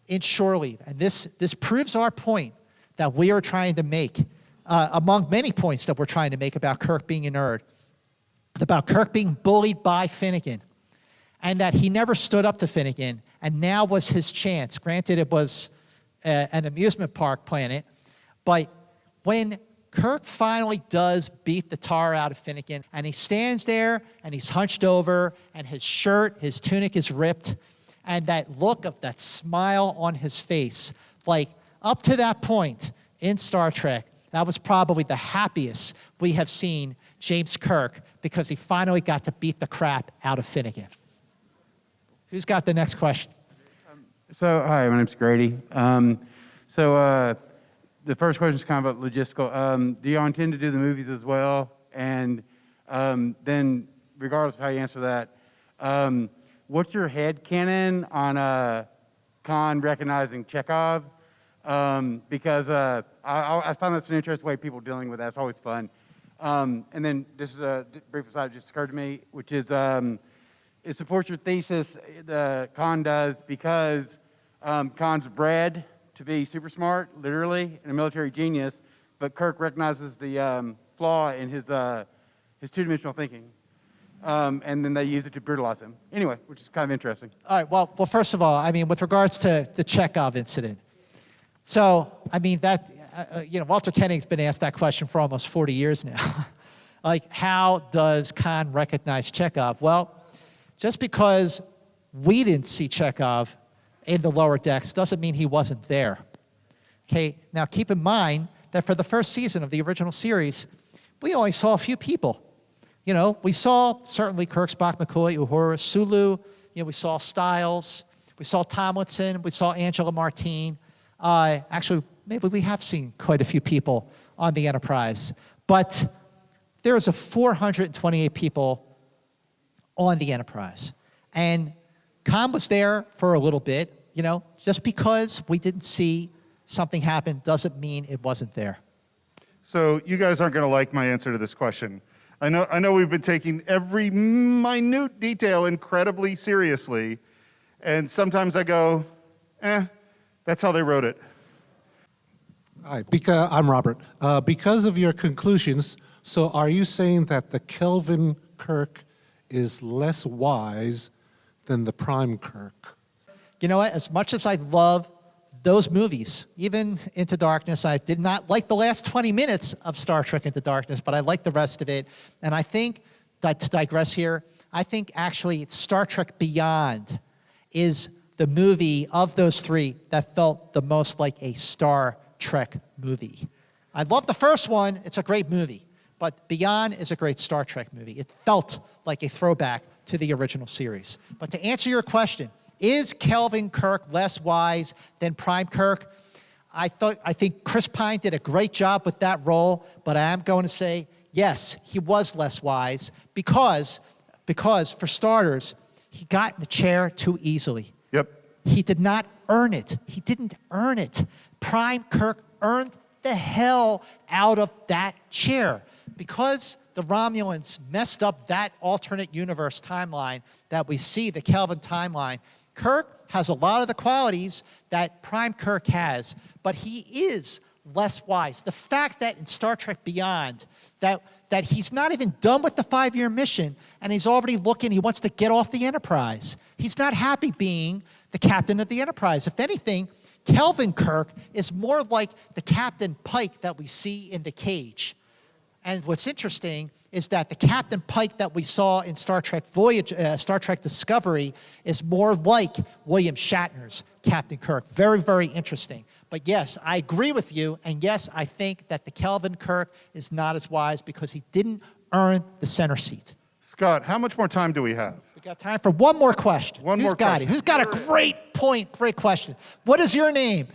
in Shore Leave, and this proves our point that we are trying to make, among many points that we're trying to make about Kirk being a nerd, about Kirk being bullied by Finnegan, and that he never stood up to Finnegan, and now was his chance. Granted, it was an amusement park planet, but when Kirk finally does beat the tar out of Finnegan, and he stands there, and he's hunched over, and his shirt, his tunic is ripped, and that look of that smile on his face, like up to that point in Star Trek, that was probably the happiest we have seen James Kirk because he finally got to beat the crap out of Finnegan. Who's got the next question? So, hi, my name's Grady. The first question is kind of about logistical. Do y'all intend to do the movies as well? And then, regardless of how you answer that, what's your headcanon on Khan recognizing Chekhov? Because I found that's an interesting way of people dealing with that. It's always fun. And then this is a brief aside that just occurred to me, which is it supports your thesis, Khan does, because Khan's bred to be super smart, literally, and a military genius, but Kirk recognizes the flaw in his two-dimensional thinking. And then they use it to brutalize him. Anyway, which is kind of interesting. All right, well, first of all, I mean, with regards to the Chekhov incident, so, I mean, that, Walter Koenig's been asked that question for almost 40 years now. Like, how does Khan recognize Chekhov? Well, just because we didn't see Chekhov in the lower decks doesn't mean he wasn't there. Okay, now keep in mind that for the first season of the original series, we only saw a few people. We saw certainly Kirk, Spock, McCoy, Uhura, Sulu. We saw Stiles. We saw Tomlinson. We saw Angela Martine. Actually, maybe we have seen quite a few people on the Enterprise. But there was 428 people on the Enterprise. And Khan was there for a little bit. Just because we didn't see something happen doesn't mean it wasn't there. So you guys aren't going to like my answer to this question. I know we've been taking every minute detail incredibly seriously, and sometimes I go, that's how they wrote it. Hi, I'm Robert. Because of your conclusions, so are you saying that the Kelvin Kirk is less wise than the Prime Kirk? You know what? As much as I love those movies, even Into Darkness, I did not like the last 20 minutes of Star Trek Into Darkness, but I liked the rest of it. And I think, to digress here, I think actually Star Trek Beyond is the movie of those three that felt the most like a Star Trek movie. I love the first one. It's a great movie. But Beyond is a great Star Trek movie. It felt like a throwback to the original series. But to answer your question, is Kelvin Kirk less wise than Prime Kirk? I think Chris Pine did a great job with that role, but I am going to say, yes, he was less wise because for starters, he got in the chair too easily. Yep. He did not earn it. He didn't earn it. Prime Kirk earned the hell out of that chair because the Romulans messed up that alternate universe timeline that we see, the Kelvin timeline. Kirk has a lot of the qualities that Prime Kirk has, but he is less wise. The fact that in Star Trek Beyond, that he's not even done with the 5-year mission, and he's already looking, he wants to get off the Enterprise. He's not happy being the captain of the Enterprise. If anything, Kelvin Kirk is more like the Captain Pike that we see in The Cage. And what's interesting is that the Captain Pike that we saw in Star Trek Discovery is more like William Shatner's Captain Kirk. Very, very interesting. But yes, I agree with you, and yes, I think that the Kelvin Kirk is not as wise because he didn't earn the center seat. Scott, how much more time do we have? We got time for one more question. Who's got it? Who's got a great point, great question? What is your name?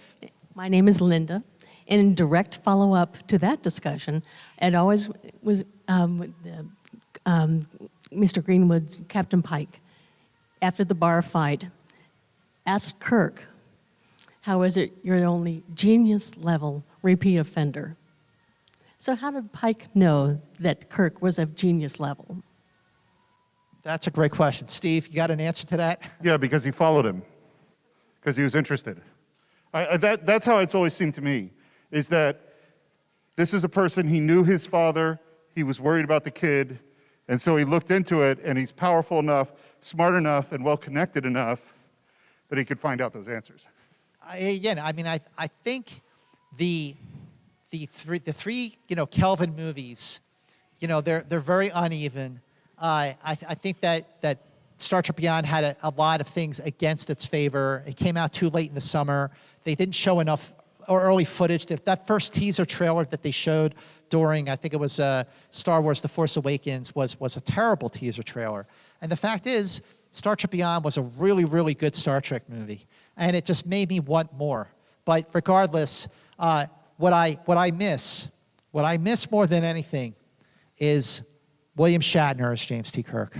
My name is Linda. And in direct follow-up to that discussion, it always was Mr. Greenwood's Captain Pike, after the bar fight, asked Kirk, how is it you're the only genius-level repeat offender? So how did Pike know that Kirk was of genius level? That's a great question. Steve, you got an answer to that? Yeah, because he followed him, because he was interested. That's how it's always seemed to me, is that this is a person, he knew his father, he was worried about the kid, and so he looked into it, and he's powerful enough, smart enough, and well-connected enough that he could find out those answers. I think the three Kelvin movies, they're very uneven. I think that Star Trek Beyond had a lot of things against its favor. It came out too late in the summer. They didn't show enough early footage. That first teaser trailer that they showed during, I think it was Star Wars The Force Awakens, was a terrible teaser trailer. And the fact is, Star Trek Beyond was a really, really good Star Trek movie. And it just made me want more. But regardless, what I miss more than anything is William Shatner as James T. Kirk.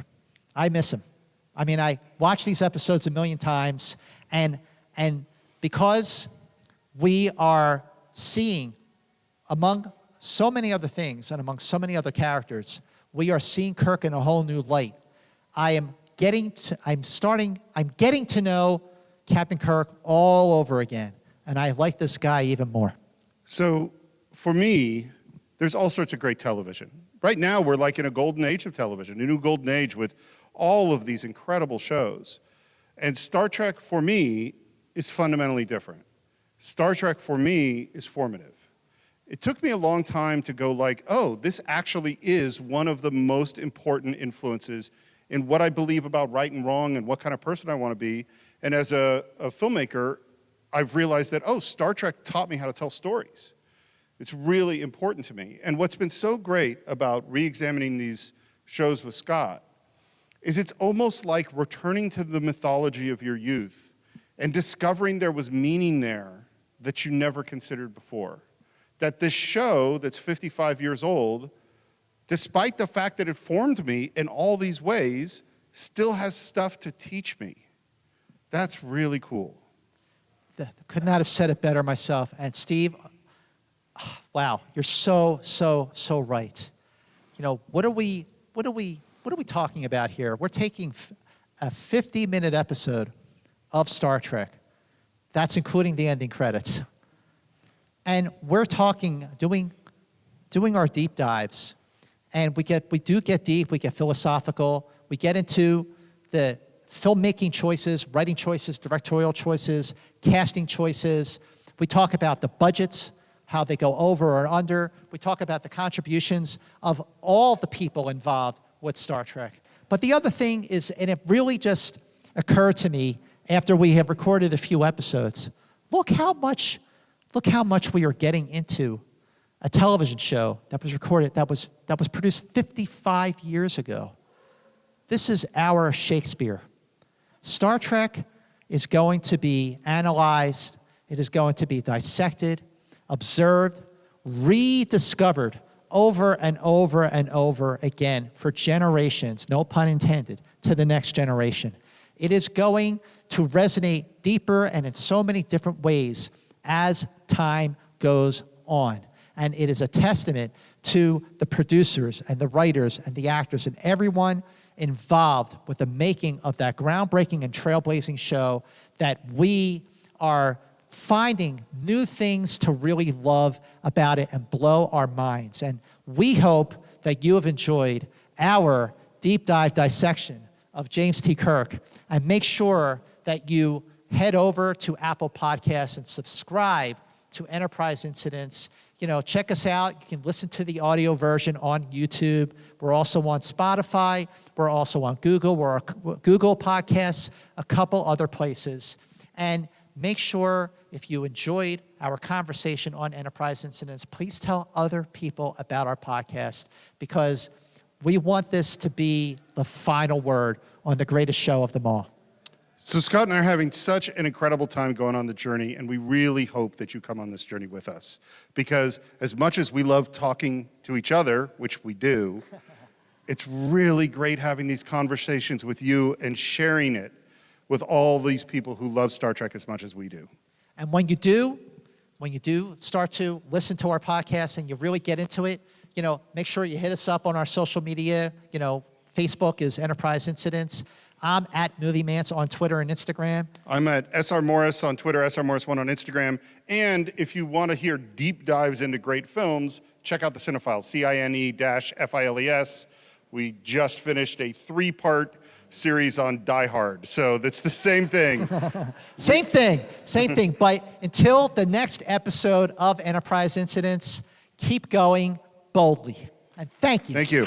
I miss him. I mean, I watched these episodes a million times, and because we are seeing, among so many other things and among so many other characters, we are seeing Kirk in a whole new light. I'm getting to know Captain Kirk all over again, and I like this guy even more. So for me, there's all sorts of great television. Right now, we're like in a golden age of television, a new golden age with all of these incredible shows. And Star Trek, for me, is fundamentally different. Star Trek, for me, is formative. It took me a long time to go like, oh, this actually is one of the most important influences in what I believe about right and wrong and what kind of person I want to be. And as a filmmaker, I've realized that, oh, Star Trek taught me how to tell stories. It's really important to me. And what's been so great about re-examining these shows with Scott is it's almost like returning to the mythology of your youth and discovering there was meaning there that you never considered before. That this show that's 55 years old, despite the fact that it formed me in all these ways, still has stuff to teach me. That's really cool. Could not have said it better myself. And Steve, wow, you're so right. You know, what are we talking about here? We're taking a 50-minute episode of Star Trek. That's including the ending credits. And we're doing our deep dives. And we do get deep, we get philosophical, we get into the filmmaking choices, writing choices, directorial choices, casting choices. We talk about the budgets, how they go over or under. We talk about the contributions of all the people involved with Star Trek. But the other thing is, and it really just occurred to me after we have recorded a few episodes, look how much we are getting into a television show that was recorded, that was produced 55 years ago. This is our Shakespeare. Star Trek is going to be analyzed, it is going to be dissected, observed, rediscovered over and over and over again for generations, no pun intended, to the next generation. It is going to resonate deeper and in so many different ways as time goes on. And it is a testament to the producers and the writers and the actors and everyone involved with the making of that groundbreaking and trailblazing show that we are finding new things to really love about it and blow our minds. And we hope that you have enjoyed our deep dive dissection of James T. Kirk, and make sure that you head over to Apple Podcasts and subscribe to Enterprise Incidents. You know, check us out. You can listen to the audio version on YouTube. We're also on Spotify. We're also on Google. We're on Google Podcasts, a couple other places. And make sure, if you enjoyed our conversation on Enterprise Incidents, please tell other people about our podcast, because we want this to be the final word on the greatest show of them all. So Scott and I are having such an incredible time going on the journey, and we really hope that you come on this journey with us. Because as much as we love talking to each other, which we do, it's really great having these conversations with you and sharing it with all these people who love Star Trek as much as we do. And when you do start to listen to our podcast and you really get into it, you know, make sure you hit us up on our social media. You know, Facebook is Enterprise Incidents. I'm at Movie Mance on Twitter and Instagram. I'm at SR Morris on Twitter, SR Morris1 on Instagram. And if you want to hear deep dives into great films, check out the Cinefiles, CINE-FILES. We just finished a 3-part series on Die Hard. So that's the same thing. Same thing. But until the next episode of Enterprise Incidents, keep going boldly. And thank you. Thank you.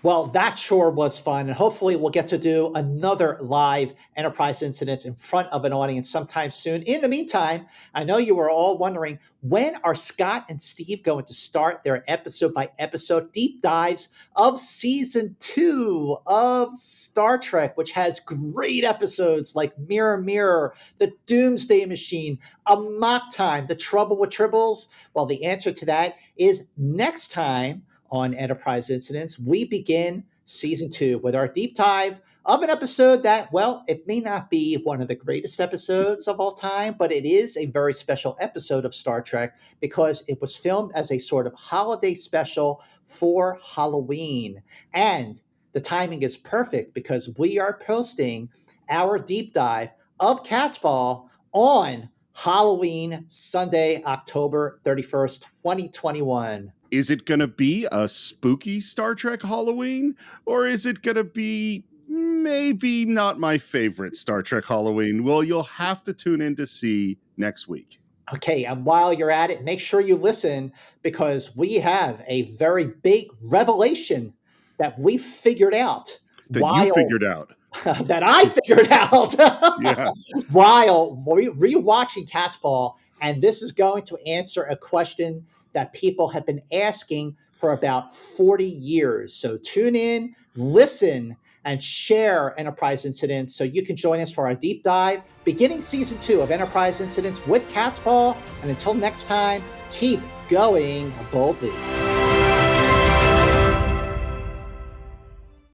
Well, that sure was fun. And hopefully we'll get to do another live Enterprise Incidents in front of an audience sometime soon. In the meantime, I know you were all wondering, when are Scott and Steve going to start their episode by episode deep dives of season 2 of Star Trek, which has great episodes like Mirror Mirror, The Doomsday Machine, Amok Time, The Trouble with Tribbles? Well, the answer to that is next time on Enterprise Incidents. We begin season 2 with our deep dive of an episode that, well, it may not be one of the greatest episodes of all time, but it is a very special episode of Star Trek because it was filmed as a sort of holiday special for Halloween. And the timing is perfect because we are posting our deep dive of Cat's Ball on Halloween, Sunday, October 31st, 2021. Is it going to be a spooky Star Trek Halloween? Or is it going to be maybe not my favorite Star Trek Halloween? Well, you'll have to tune in to see next week. Okay, and while you're at it, make sure you listen because we have a very big revelation that we figured out. You figured out. That I figured out Yeah. while rewatching Cat's Ball. And this is going to answer a question that people have been asking for about 40 years. So tune in, listen, and share Enterprise Incidents so you can join us for our deep dive, beginning season 2 of Enterprise Incidents with Cat's Ball. And until next time, keep going boldly.